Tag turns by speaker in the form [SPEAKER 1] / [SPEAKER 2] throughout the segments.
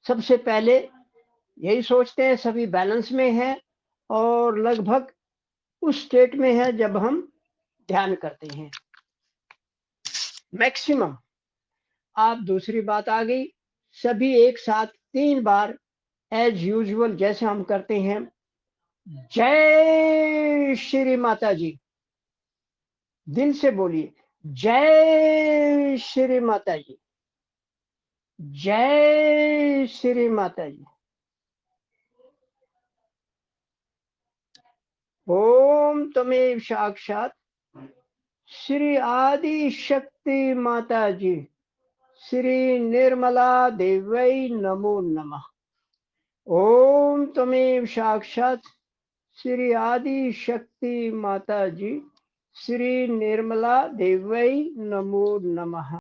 [SPEAKER 1] सबसे पहले यही सोचते हैं सभी बैलेंस में है और लगभग उस स्टेट में है जब हम ध्यान करते हैं मैक्सिमम। आप दूसरी बात आ गई, सभी एक साथ 3 बार एज यूजुअल जैसे हम करते हैं, जय श्री माता जी, दिल से बोलिए, जय श्री माता जी, जय श्री माता जी। ओम तमेव साक्षात श्री आदि शक्ति माता जी श्री निर्मला देवै नमो नमः। ओम तमेव साक्षात श्री आदि शक्ति माता जी श्री निर्मला देवै नमो नमः।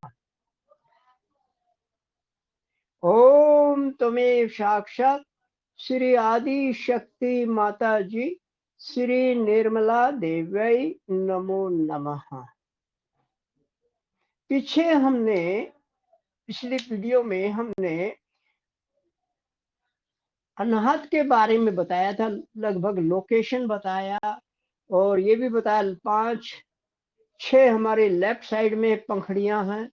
[SPEAKER 1] ओम तमेव साक्षात श्री आदि शक्ति माता जी श्री निर्मला देवै नमो नमः। पीछे हमने पिछली वीडियो में हमने अनाहत के बारे में बताया था, लगभग लोकेशन बताया और ये भी बताया 5-6 हमारे लेफ्ट साइड में पंखड़ियां हैं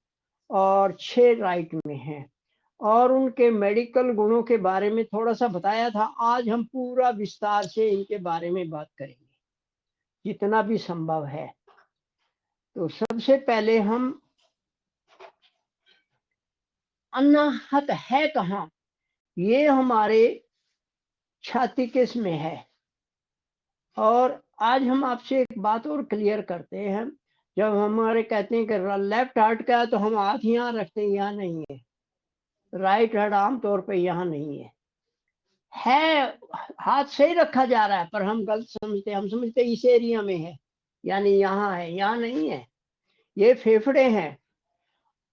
[SPEAKER 1] और 6 राइट में हैं और उनके मेडिकल गुणों के बारे में थोड़ा सा बताया था। आज हम पूरा विस्तार से इनके बारे में बात करेंगे जितना भी संभव है। तो सबसे पहले हम अनाहत है कहाँ, ये हमारे छाती के इसमें है। और आज हम आपसे एक बात और क्लियर करते हैं, जब हमारे कहते हैं कि लेफ्ट हार्ट का है तो हम हाथ यहाँ रखते हैं, यहाँ नहीं है। राइट हार्ट आमतौर पे यहाँ नहीं है हाथ सही रखा जा रहा है पर हम गलत समझते हैं, हम समझते हैं इस एरिया में है यानी यहाँ है, यहाँ नहीं है। ये फेफड़े हैं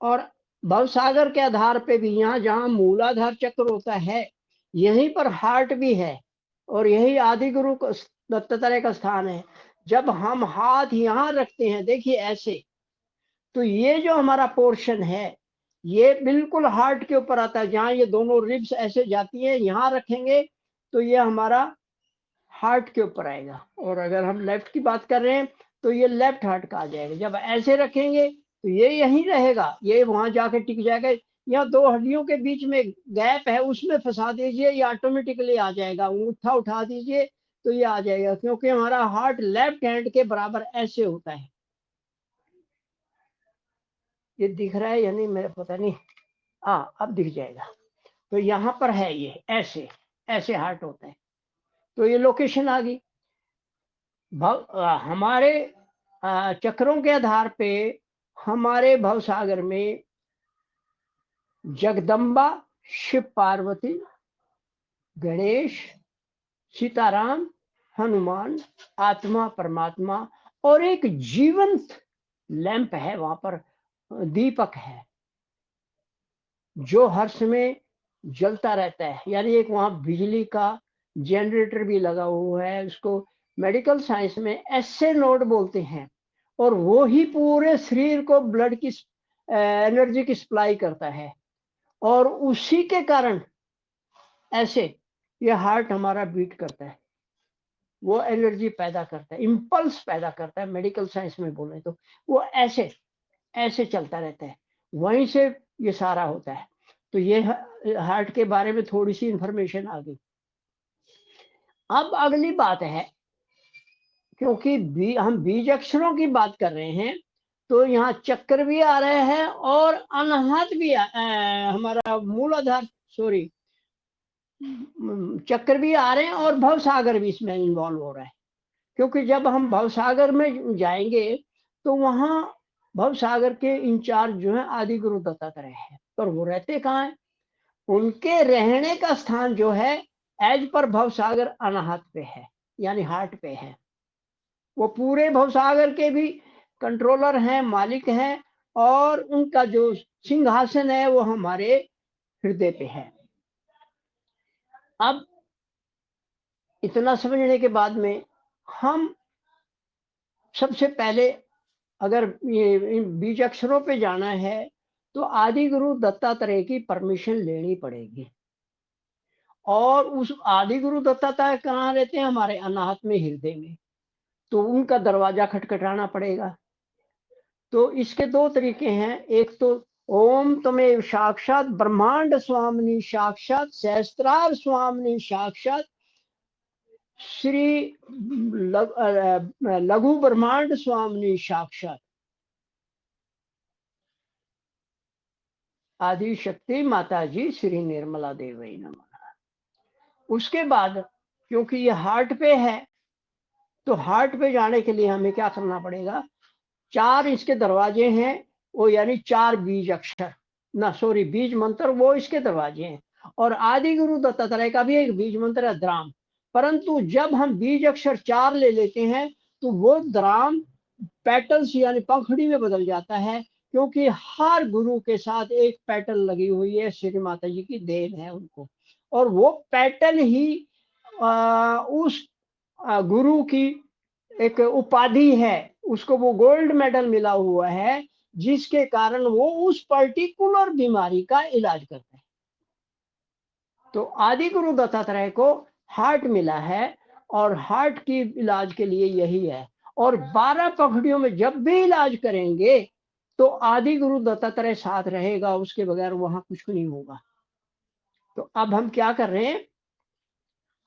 [SPEAKER 1] और भवसागर के आधार पे भी यहाँ जहाँ मूलाधार चक्र होता है यहीं पर हार्ट भी है और यही आदि गुरु दत्तात्रेय का स्थान है। जब हम हाथ यहाँ रखते हैं देखिए ऐसे, तो ये जो हमारा पोर्शन है ये बिल्कुल हार्ट के ऊपर आता है, जहाँ ये दोनों रिब्स ऐसे जाती है, यहाँ रखेंगे तो ये हमारा हार्ट के ऊपर आएगा। और अगर हम लेफ्ट की बात कर रहे हैं तो ये लेफ्ट हार्ट का आ जाएगा। जब ऐसे रखेंगे तो ये यहीं रहेगा, ये वहां जाके टिक जाएगा। यहाँ 2 हड्डियों के बीच में गैप है, उसमें फंसा दीजिए, ये ऑटोमेटिकली आ जाएगा। अंगूठा उठा दीजिए तो ये आ जाएगा, क्योंकि हमारा हार्ट लेफ्ट हैंड के बराबर ऐसे होता है। ये दिख रहा है या नहीं मेरे पता नहीं, हाँ अब दिख जाएगा। तो यहाँ पर है ये ऐसे ऐसे हार्ट होता है। तो ये लोकेशन आ गई। हमारे चक्रों के आधार पे हमारे भवसागर में जगदम्बा, शिव पार्वती, गणेश, सीताराम, हनुमान, आत्मा परमात्मा और एक जीवंत लैंप है, वहां पर दीपक है जो हर समय जलता रहता है। यानी एक वहां बिजली का जनरेटर भी लगा हुआ है, उसको मेडिकल साइंस में एसए नोड बोलते हैं। और वो ही पूरे शरीर को ब्लड की एनर्जी की सप्लाई करता है और उसी के कारण ऐसे ये हार्ट हमारा बीट करता है, वो एनर्जी पैदा करता है, इंपल्स पैदा करता है। मेडिकल साइंस में बोले तो वो ऐसे ऐसे चलता रहता है, वहीं से ये सारा होता है। तो ये हार्ट के बारे में थोड़ी सी इंफॉर्मेशन आ गई। अब अगली बात है, क्योंकि हम बीज अक्षरों की बात कर रहे हैं तो यहाँ चक्र भी आ रहे हैं और अनाहत भी हमारा मूलाधार सॉरी चक्र भी आ रहे हैं और भवसागर भी इसमें इन्वॉल्व हो रहा है। क्योंकि जब हम भवसागर में जाएंगे तो वहाँ भवसागर के इंचार्ज जो है आदि गुरु दत्तात्रेय है, पर वो रहते कहाँ हैं? उनके रहने का स्थान जो है एज पर भवसागर अनाहत पे है, यानी हार्ट पे है। वो पूरे भवसागर के भी कंट्रोलर हैं, मालिक हैं और उनका जो सिंहासन है वो हमारे हृदय पे है। अब इतना समझने के बाद में हम सबसे पहले अगर ये बीज अक्षरों पे जाना है तो आदि गुरु दत्तात्रेय की परमिशन लेनी पड़ेगी। और उस आदि गुरु दत्तात्रेय कहाँ रहते हैं? हमारे अनाहत में, हृदय में। तो उनका दरवाजा खटखटाना पड़ेगा। तो इसके दो तरीके हैं। एक तो ओम तमेव साक्षात ब्रह्मांड स्वामिनी साक्षात सहस्त्रार स्वामिनी साक्षात श्री लघु ब्रह्मांड स्वामिनी साक्षात आदि शक्ति माता जी श्री निर्मला देवी नमः। उसके बाद क्योंकि ये हार्ट पे है, तो हार्ट पे जाने के लिए हमें क्या करना पड़ेगा? 4 इसके दरवाजे हैं, वो यानी 4 बीज अक्षर ना, सॉरी, बीज मंत्र, वो इसके दरवाजे हैं। और आदि गुरु दत्तात्रेय का भी एक बीज मंत्र है, द्राम। परंतु जब हम बीज अक्षर 4 ले लेते हैं तो वो द्राम पेटल्स यानी पंखड़ी में बदल जाता है, क्योंकि हर गुरु के साथ एक पेटल लगी हुई है, श्री माता जी की देन है उनको। और वो पेटल ही उस गुरु की एक उपाधि है, उसको वो गोल्ड मेडल मिला हुआ है, जिसके कारण वो उस पर्टिकुलर बीमारी का इलाज करते हैं। तो आदि गुरु दत्तात्रेय को हार्ट मिला है, और हार्ट की इलाज के लिए यही है। और 12 पखड़ियों में जब भी इलाज करेंगे तो आदि गुरु दत्तात्रेय साथ रहेगा, उसके बगैर वहां कुछ नहीं होगा। तो अब हम क्या कर रहे हैं?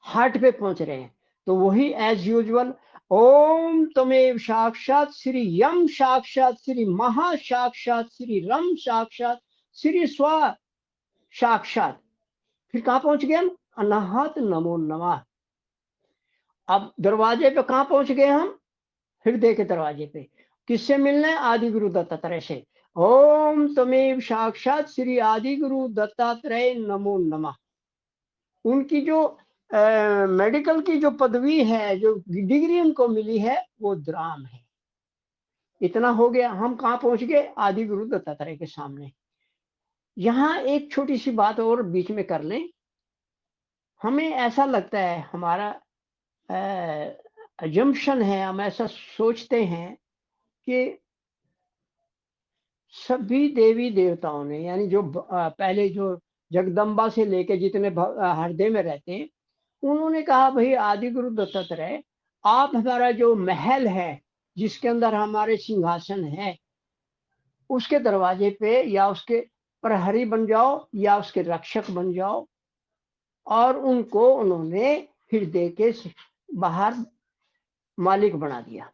[SPEAKER 1] हार्ट पे पहुंच रहे हैं। तो वही एज यूजुअल, ओम तमेव साक्षात श्री यम साक्षात श्री महा साक्षात श्री रम साक्षात श्री स्व साक्षात। फिर कहां पहुंच गए हम? अनाहत नमो नमः। अब दरवाजे पे कहां पहुंच गए हम? हृदय के दरवाजे पे। किससे मिलना है? आदि गुरु दत्तात्रेय से। ओम तमेव साक्षात श्री आदि गुरु दत्तात्रेय नमो नमः। उनकी जो मेडिकल की जो पदवी है, जो डिग्री उनको मिली है, वो द्राम है। इतना हो गया। हम कहाँ पहुंच गए? आदि गुरु दत्तात्रेय के सामने। यहाँ एक छोटी सी बात और बीच में कर लें। हमें ऐसा लगता है, हमारा अजम्पशन है, हम ऐसा सोचते हैं कि सभी देवी देवताओं ने, यानी जो पहले जो जगदम्बा से लेके जितने हृदय में रहते हैं, उन्होंने कहा भाई आदि गुरु दत्तात्रेय, आप हमारा जो महल है जिसके अंदर हमारे सिंहासन है, उसके दरवाजे पे या उसके प्रहरी बन जाओ या उसके रक्षक बन जाओ। और उनको उन्होंने हृदय के बाहर मालिक बना दिया।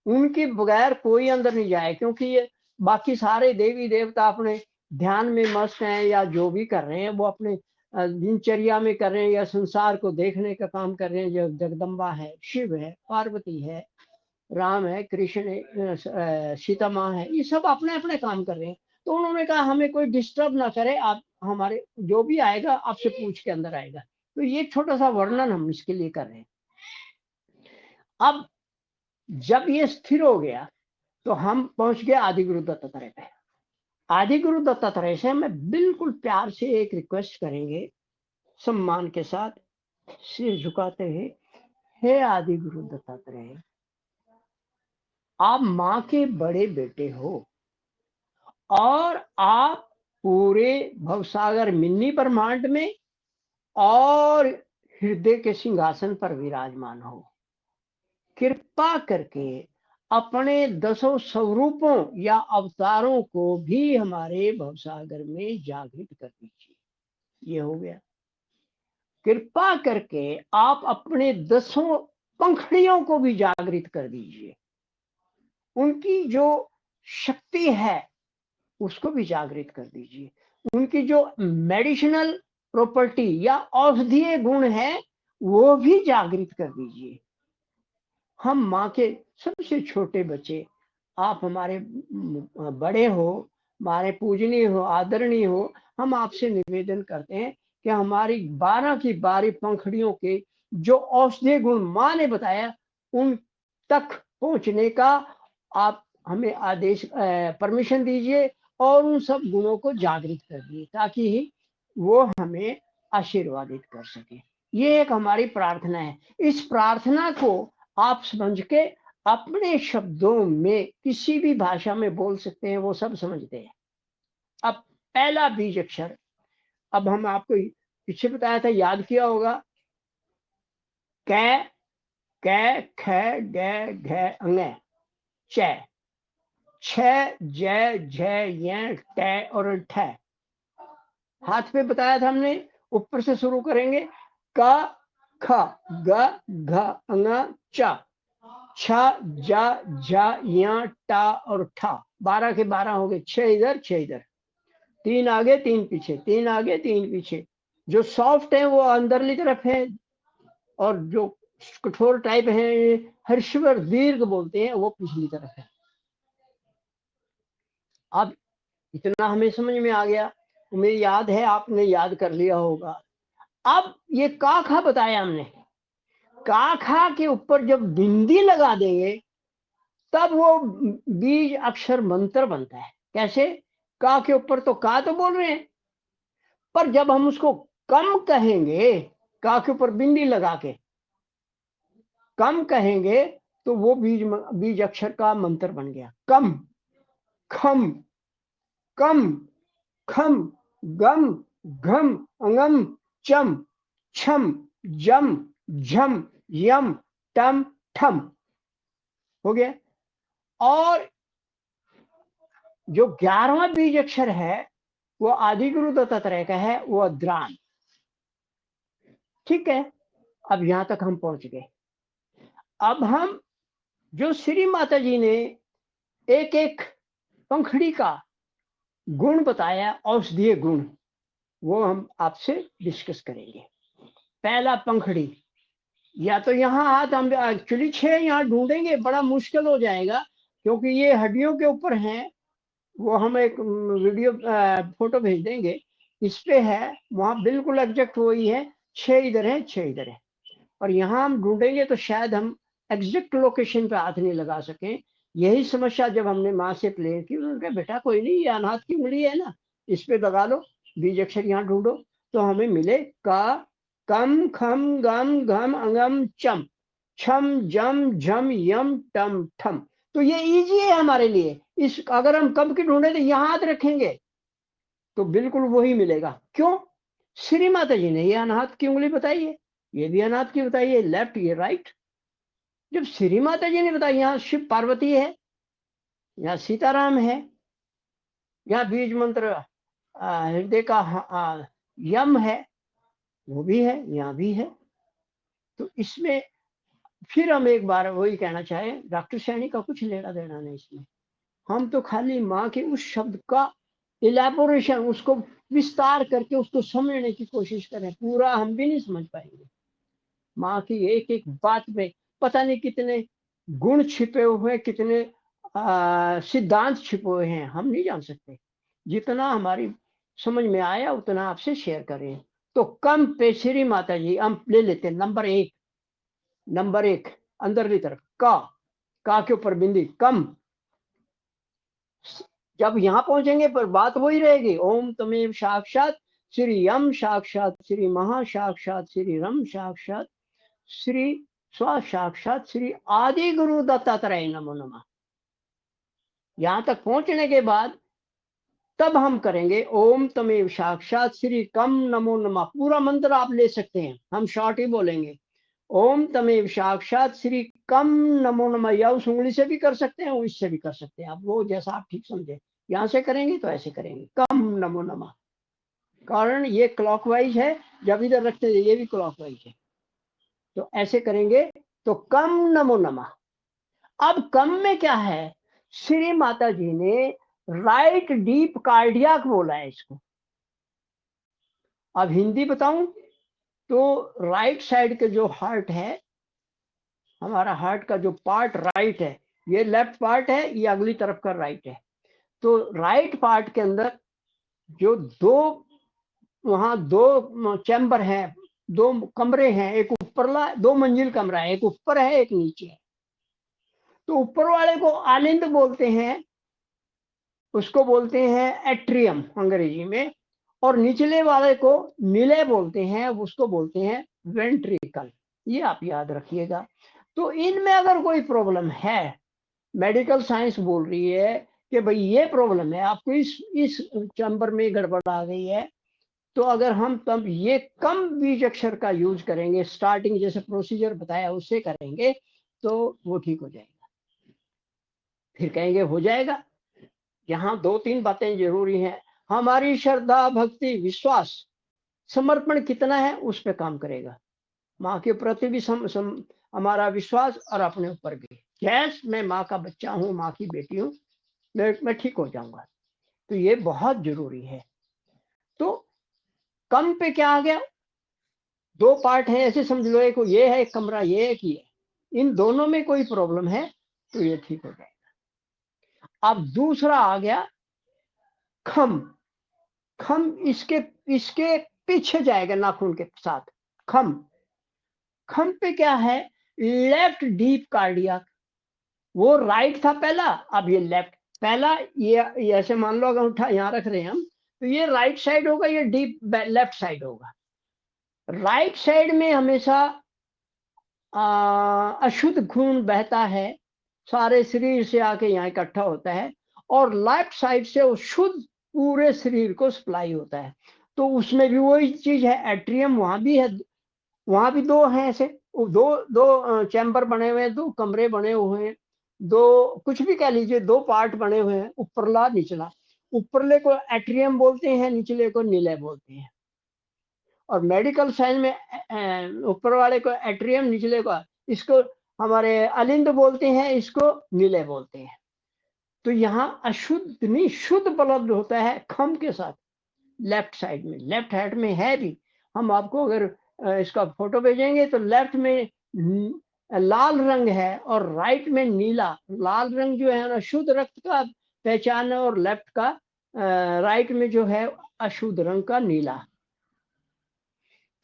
[SPEAKER 1] उनके बगैर कोई अंदर नहीं जाए, क्योंकि ये बाकी सारे देवी देवता अपने ध्यान में मस्त हैं, या जो भी कर रहे हैं वो अपने दिनचर्या में कर रहे हैं, या संसार को देखने का काम कर रहे हैं। जो जगदम्बा है, शिव है, पार्वती है, राम है, कृष्ण है, सीता माँ है, ये सब अपने अपने काम कर रहे हैं। तो उन्होंने कहा हमें कोई डिस्टर्ब ना करे, आप हमारे जो भी आएगा आपसे पूछ के अंदर आएगा। तो ये छोटा सा वर्णन हम इसके लिए कर रहे हैं। अब जब ये स्थिर हो गया तो हम पहुंच गए आदि गुरु दत्तात्रेय पे। आदि गुरु दत्तात्रेय से मैं बिल्कुल प्यार से एक रिक्वेस्ट करेंगे, सम्मान के साथ सिर झुकाते हुए, हे आदि गुरु दत्तात्रेय, आप माँ के बड़े बेटे हो, और आप पूरे भवसागर मिन्नी ब्रह्मांड में और हृदय के सिंहासन पर विराजमान हो। कृपा करके अपने 10 स्वरूपों या अवतारों को भी हमारे भवसागर में जागृत कर दीजिए। ये हो गया। कृपा करके आप अपने 10 पंखड़ियों को भी जागृत कर दीजिए। उनकी जो शक्ति है उसको भी जागृत कर दीजिए। उनकी जो मेडिसिनल प्रॉपर्टी या औषधीय गुण है वो भी जागृत कर दीजिए। हम माँ के सबसे छोटे बच्चे, आप हमारे बड़े हो, हमारे पूजनीय हो, आदरणीय हो। हम आपसे निवेदन करते हैं कि हमारी 12 की 12 पंखड़ियों के जो औषधीय गुण माँ ने बताया, उन तक पहुंचने का आप हमें आदेश परमिशन दीजिए, और उन सब गुणों को जागृत कर दिए, ताकि वो हमें आशीर्वादित कर सके। ये एक हमारी प्रार्थना है। इस प्रार्थना को आप समझ के अपने शब्दों में किसी भी भाषा में बोल सकते हैं, वो सब समझते हैं। अब पहला बीज अक्षर, अब हम आपको पीछे बताया था, याद किया होगा। कै, कै, ख, ग, घ, अंग, च, छ, ज, झ, य, ट और ठ। हाथ पे बताया था हमने, ऊपर से शुरू करेंगे। क, ख, ग, घ, अंग, च, छ, ज, झ, य, ट और ठ। 12 के 12 हो गए। 6 इधर 6 इधर, 3 आगे 3 पीछे, 3 आगे 3 पीछे। जो सॉफ्ट है वो अंदरली तरफ है, और जो कठोर टाइप है, हर्षवर दीर्घ बोलते हैं, वो पिछली तरफ है। अब इतना हमें समझ में आ गया, मुझे याद है, आपने याद कर लिया होगा। अब ये का खा बताया हमने, का खा के ऊपर जब बिंदी लगा देंगे तब वो बीज अक्षर मंत्र बनता है। कैसे? का के ऊपर तो का तो बोल रहे हैं, पर जब हम उसको कम कहेंगे, का के ऊपर बिंदी लगा के कम कहेंगे, तो वो बीज अक्षर का मंत्र बन गया। कम, खम, कम, खम, गम, घम, अंगम, चम, छम, जम, झम, यम, टम, ठम। हो गया। और जो 11वां बीज अक्षर है वो आदि गुरु दत्तात्रेय का है, वो अद्रान। ठीक है, अब यहां तक हम पहुंच गए। अब हम जो श्री माता जी ने एक एक पंखड़ी का गुण बताया, औषधीय गुण, वो हम आपसे डिस्कस करेंगे। पहला पंखड़ी, या तो यहाँ हाथ हम एक्चुअली 6 यहाँ ढूंढेंगे, बड़ा मुश्किल हो जाएगा, क्योंकि ये हड्डियों के ऊपर हैं। वो हम एक वीडियो फोटो भेज देंगे, इस पे है, वहां बिल्कुल एग्जैक्ट वही है। 6 इधर है 6 इधर है, और यहाँ हम ढूंढेंगे तो शायद हम एग्जैक्ट लोकेशन पे हाथ नहीं लगा सकें। यही समस्या जब हमने माँ से प्ले की, उन्होंने कहा बेटा कोई नहीं, ये अनाथ की उंगली है ना, इस पे लगा लो, बीज अक्षर यहाँ ढूंढो, तो हमें मिले का, कम, खम, गम, घम, अंगम, चम, छम, जम, झम, यम, टम, ठम। तो ये इजी है हमारे लिए। इस अगर हम कम की ढूंढे तो यहाँ हाथ रखेंगे तो बिल्कुल वही मिलेगा। क्यों? श्री माता जी ने ये अनाथ की उंगली बताई है, ये भी अनाथ की बताई है, लेफ्ट ये राइट। जब श्री माता जी ने बताई, यहाँ शिव पार्वती है, यहाँ सीताराम है, यहाँ बीज मंत्र हृदय का यम है, वो भी है, यहाँ भी है। तो इसमें फिर हम एक बार वही कहना चाहें, डॉक्टर सैनी का कुछ लेना देना नहीं इसमें। हम तो खाली माँ के उस शब्द का इलेबोरेशन, उसको विस्तार करके उसको समझने की कोशिश करें। पूरा हम भी नहीं समझ पाएंगे। माँ की एक एक बात में पता नहीं कितने गुण छिपे हुए, कितने सिद्धांत छिपे हुए हैं, हम नहीं जान सकते। जितना हमारी समझ में आया उतना आपसे शेयर करें। तो कम पे श्री माता जी हम ले लेते हैं। नंबर एक अंदर की तरफ का के ऊपर बिंदी, कम। जब यहाँ पहुंचेंगे पर बात वही रहेगी, ओम तमेव साक्षात श्री यम साक्षात श्री महा साक्षात श्री रम साक्षात श्री स्व साक्षात श्री आदि गुरु दत्तात्रेय नमो नमः। यहां तक पहुंचने के बाद तब हम करेंगे ओम तमेव साक्षात श्री कम नमो नमः। पूरा मंत्र आप ले सकते हैं, हम शॉर्ट ही बोलेंगे। ओम तमेव साक्षात श्री कम नमो नमः, या उस उंगली से भी कर सकते हैं, इससे भी कर सकते हैं, आप वो जैसा आप ठीक समझे। यहां से करेंगे तो ऐसे करेंगे, कम नमो नमः। कारण ये क्लॉकवाइज है, जब इधर रखते हैं ये भी क्लॉकवाइज है, तो ऐसे करेंगे तो कम नमो नमः। अब कम में क्या है, श्री माता जी ने राइट डीप कार्डियक बोला है इसको। अब हिंदी बताऊं तो राइट साइड के जो हार्ट है, हमारा हार्ट का जो पार्ट राइट है, ये लेफ्ट पार्ट है, ये अगली तरफ का राइट है। तो राइट पार्ट के अंदर जो वहां दो चैम्बर हैं, दो कमरे हैं, एक ऊपरला 2 मंजिल कमरा है, एक ऊपर है एक नीचे है। तो ऊपर वाले को आलिंद बोलते हैं, उसको बोलते हैं एट्रियम अंग्रेजी में, और निचले वाले को निलय बोलते हैं, उसको बोलते हैं वेंट्रिकल। ये आप याद रखिएगा। तो इनमें अगर कोई प्रॉब्लम है, मेडिकल साइंस बोल रही है कि भाई ये प्रॉब्लम है आपको, इस चैम्बर में गड़बड़ आ गई है, तो अगर हम तब ये कम बीज अक्षर का यूज करेंगे, स्टार्टिंग जैसे प्रोसीजर बताया उससे करेंगे, तो वो ठीक हो जाएगा। फिर कहेंगे हो जाएगा। यहाँ 2-3 बातें जरूरी हैं। हमारी श्रद्धा, भक्ति, विश्वास, समर्पण कितना है उस पे काम करेगा। माँ के प्रति भी हमारा विश्वास और अपने ऊपर भी। यस, मैं माँ का बच्चा हूँ, माँ की बेटी हूँ, मैं ठीक हो जाऊंगा। तो ये बहुत जरूरी है। तो कम पे क्या आ गया, 2 पार्ट है ऐसे समझ लो, एक ये है, एक कमरा ये, एक ये। इन दोनों में कोई प्रॉब्लम है तो ये ठीक हो जाएगा। अब दूसरा आ गया खम। खम इसके इसके पीछे जाएगा नाखून के साथ। खम खम पे क्या है, लेफ्ट डीप कार्डियक। वो राइट था पहला, अब ये लेफ्ट। पहला ये ऐसे मान लो अगर उठा यहाँ रख रहे हैं हम, तो ये राइट साइड होगा, ये डीप लेफ्ट साइड होगा। राइट साइड में हमेशा अशुद्ध खून बहता है, सारे शरीर से आके यहाँ इकट्ठा होता है, और लेफ्ट साइड से वो शुद्ध पूरे शरीर को सप्लाई होता है। तो उसमें भी वही चीज है, एट्रियम वहां भी है, वहां भी 2 हैं ऐसे, दो दो चैम्बर बने हुए हैं, 2 कमरे बने हुए हैं, 2 कुछ भी कह लीजिए, 2 पार्ट बने हुए हैं, ऊपरला निचला। ऊपरले को एट्रियम बोलते हैं, निचले को नीले बोलते हैं। और मेडिकल साइंस में ऊपर वाले को एट्रियम, निचले को इसको हमारे अलिंद बोलते हैं, इसको नीले बोलते हैं। तो यहाँ अशुद्ध नहीं, शुद्ध ब्लड होता है खम के साथ लेफ्ट साइड में। लेफ्ट हैंड में है भी, हम आपको अगर इसका फोटो भेजेंगे तो लेफ्ट में लाल रंग है और राइट में नीला। लाल रंग जो है ना शुद्ध रक्त का पहचान है, और लेफ्ट का राइट में जो है अशुद्ध रंग का नीला।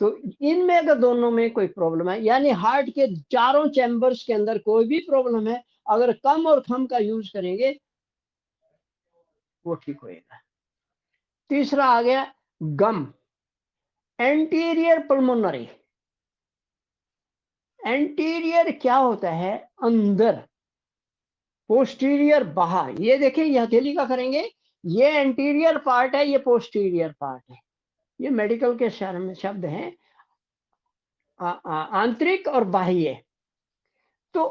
[SPEAKER 1] तो इनमें अगर दोनों में कोई प्रॉब्लम है, यानी हार्ट के चारों चैम्बर्स के अंदर कोई भी प्रॉब्लम है, अगर कम और खम का यूज करेंगे वो ठीक होएगा। तीसरा आ गया गम, एंटीरियर पल्मोनरी। एंटीरियर क्या होता है, अंदर, पोस्टीरियर बाहर। ये देखिए, ये हथेली का करेंगे, ये एंटीरियर पार्ट है, ये पोस्टीरियर पार्ट है। ये मेडिकल के शब्द हैं, आंतरिक और बाह्य। तो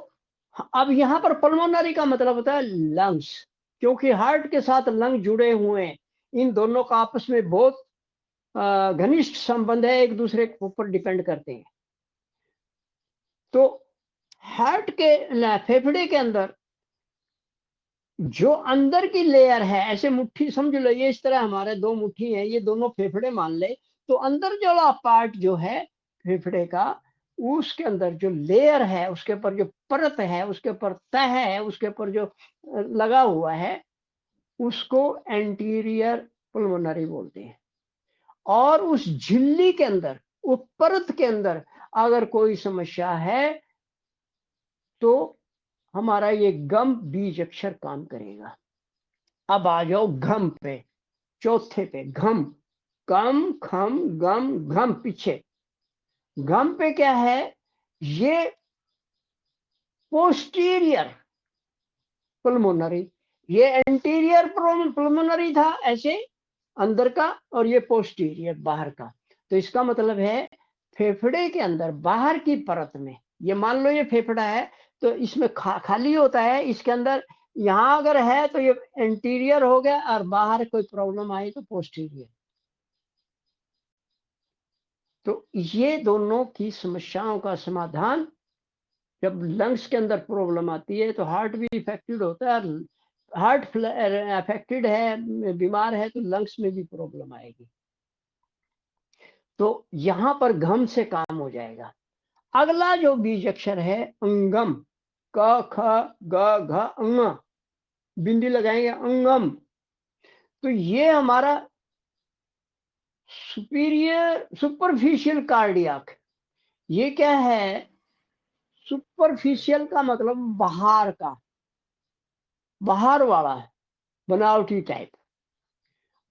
[SPEAKER 1] अब यहाँ पर पल्मोनरी का मतलब होता है लंग्स, क्योंकि हार्ट के साथ लंग जुड़े हुए हैं। इन दोनों का आपस में बहुत घनिष्ठ संबंध है, एक दूसरे के ऊपर डिपेंड करते हैं। तो हार्ट के फेफड़े के अंदर जो अंदर की लेयर है, ऐसे मुट्ठी समझ लो, ये इस तरह हमारे 2 मुट्ठी है, ये दोनों फेफड़े मान ले। तो अंदर जो पार्ट जो है फेफड़े का, उसके अंदर जो लेयर है, उसके ऊपर जो परत है, उसके ऊपर तह है, उसके ऊपर जो लगा हुआ है, उसको एंटीरियर पुल्मोनरी बोलते हैं। और उस झिल्ली के अंदर, उस परत के अंदर अगर कोई समस्या है तो हमारा ये गम बीज अक्षर काम करेगा। अब आ जाओ घम पे, चौथे पे घम। कम खम गम घम पीछे। घम पे क्या है, ये पोस्टीरियर पुल्मोनरी, ये एंटीरियर पुल्मोनरी था ऐसे अंदर का, और ये पोस्टीरियर बाहर का। तो इसका मतलब है फेफड़े के अंदर बाहर की परत में, ये मान लो ये फेफड़ा है, तो इसमें खाली होता है, इसके अंदर यहाँ अगर है तो ये एंटीरियर हो गया, और बाहर कोई प्रॉब्लम आई तो पोस्टीरियर। तो ये दोनों की समस्याओं का समाधान, जब लंग्स के अंदर प्रॉब्लम आती है तो हार्ट भी इफेक्टेड होता है, हार्ट अफेक्टेड है, बीमार है, तो लंग्स में भी प्रॉब्लम आएगी। तो यहां पर घम से काम हो जाएगा। अगला जो बीज अक्षर है अंगम, क ख ग घ अंग, बिंदी लगाएंगे अंगम। तो ये हमारा सुपरफिशियल कार्डियक। ये क्या है, सुपरफिशियल का मतलब बाहर का, बाहर वाला बनावटी टाइप।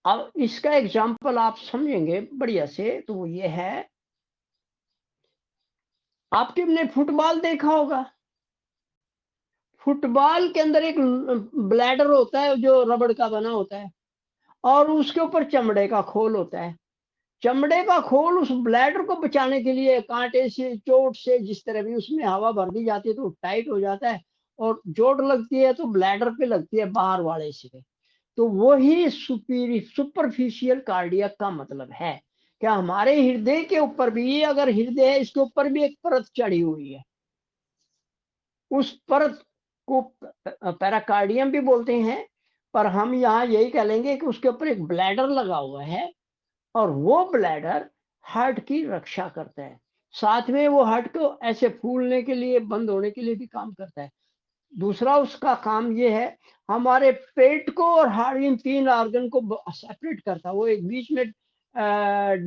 [SPEAKER 1] अब इसका एग्जाम्पल आप समझेंगे बढ़िया से, तो वो ये है, आपने फुटबॉल देखा होगा। फुटबॉल के अंदर एक ब्लैडर होता है जो रबड़ का बना होता है, और उसके ऊपर चमड़े का खोल होता है। चमड़े का खोल उस ब्लैडर को बचाने के लिए कांटे से, चोट से, जिस तरह भी उसमें हवा भर दी जाती है तो टाइट हो जाता है, और चोट लगती है तो ब्लैडर पे लगती है बाहर वाले से। तो वही सुपरफिशियल कार्डियक का मतलब है। क्या हमारे हृदय के ऊपर भी, ये अगर हृदय है इसके ऊपर भी एक परत चढ़ी हुई है, उस परत को पैराकार्डियम भी बोलते हैं, पर हम यहाँ यही कह लेंगे कि उसके ऊपर एक ब्लैडर लगा हुआ है, और वो ब्लैडर हार्ट की रक्षा करता है। साथ में वो हार्ट को ऐसे फूलने के लिए, बंद होने के लिए भी काम करता है। दूसरा उसका काम ये है, हमारे पेट को और हार्ट, इन 3 ऑर्गन को सेपरेट करता है। वो एक बीच में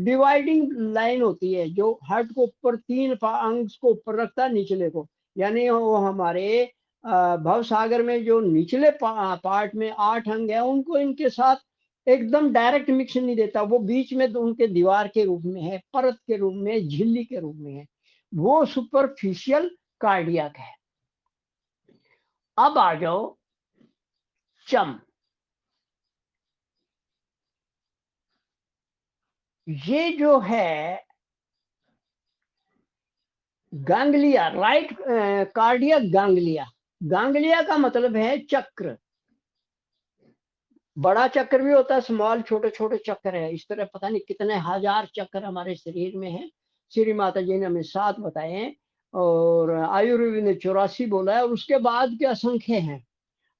[SPEAKER 1] डिवाइडिंग लाइन होती है जो हार्ट को ऊपर, 3 अंग को ऊपर रखता है, निचले को। यानी वो हमारे भव सागर में जो निचले पार्ट में 8 अंग है, उनको इनके साथ एकदम डायरेक्ट मिक्स नहीं देता। वो बीच में तो उनके दीवार के रूप में है, परत के रूप में, झिल्ली के रूप में है। वो सुपरफिशियल कार्डियक है। अब आ जाओ चम। ये जो है गांगलिया, राइट कार्डियक गांगलिया। गांगलिया का मतलब है चक्र। बड़ा चक्र भी होता है, स्मॉल, छोटे छोटे चक्र है। इस तरह पता नहीं कितने हजार चक्र हमारे शरीर में है। श्री माता जी ने हमें 7 बताए हैं, और आयुर्वेद ने 84 बोला है, और उसके बाद के असंख्य हैं।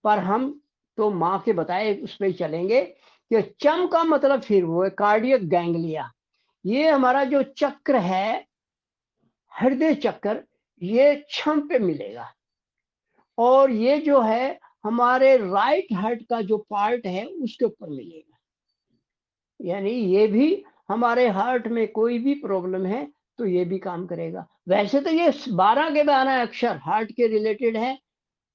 [SPEAKER 1] पर हम तो माँ के बताए उस पर चलेंगे कि चम का मतलब फिर वो है कार्डियक गैंग्लिया। ये हमारा जो चक्र है, हृदय चक्र, ये छम पे मिलेगा। और ये जो है हमारे राइट हार्ट का जो पार्ट है उसके ऊपर मिलेगा। यानी ये भी हमारे हार्ट में कोई भी प्रॉब्लम है तो ये भी काम करेगा। वैसे तो ये 12 के 12 अक्षर हार्ट के रिलेटेड है।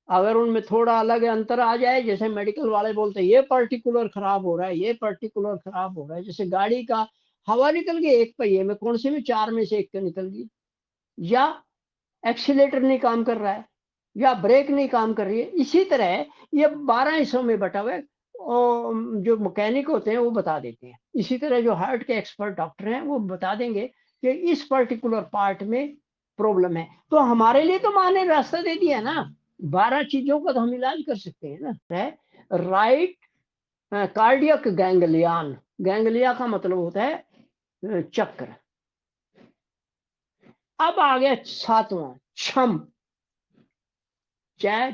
[SPEAKER 1] अगर उनमें थोड़ा अलग अंतर आ जाए, जैसे मेडिकल वाले बोलते हैं ये पर्टिकुलर खराब हो रहा है, ये पर्टिकुलर खराब हो रहा है, जैसे गाड़ी का हवा निकल गई एक पहिए में, कौन से में 4 में से एक का निकल गई, या एक्सीलेटर नहीं काम कर रहा है, या ब्रेक नहीं काम कर रही है, इसी तरह ये 12 हिस्सों में बटा हुआ है। और जो मैकेनिक होते हैं वो बता देते हैं। इसी तरह जो हार्ट के एक्सपर्ट डॉक्टर हैं वो बता देंगे कि इस पर्टिकुलर पार्ट में प्रॉब्लम है। तो हमारे लिए तो माँ ने रास्ता दे दिया ना, 12 चीजों का तो हम इलाज कर सकते हैं ना। है राइट कार्डियक गैंग्लियन। गैंग्लिया का मतलब होता है चक्र। अब आ गया 7वां, छम।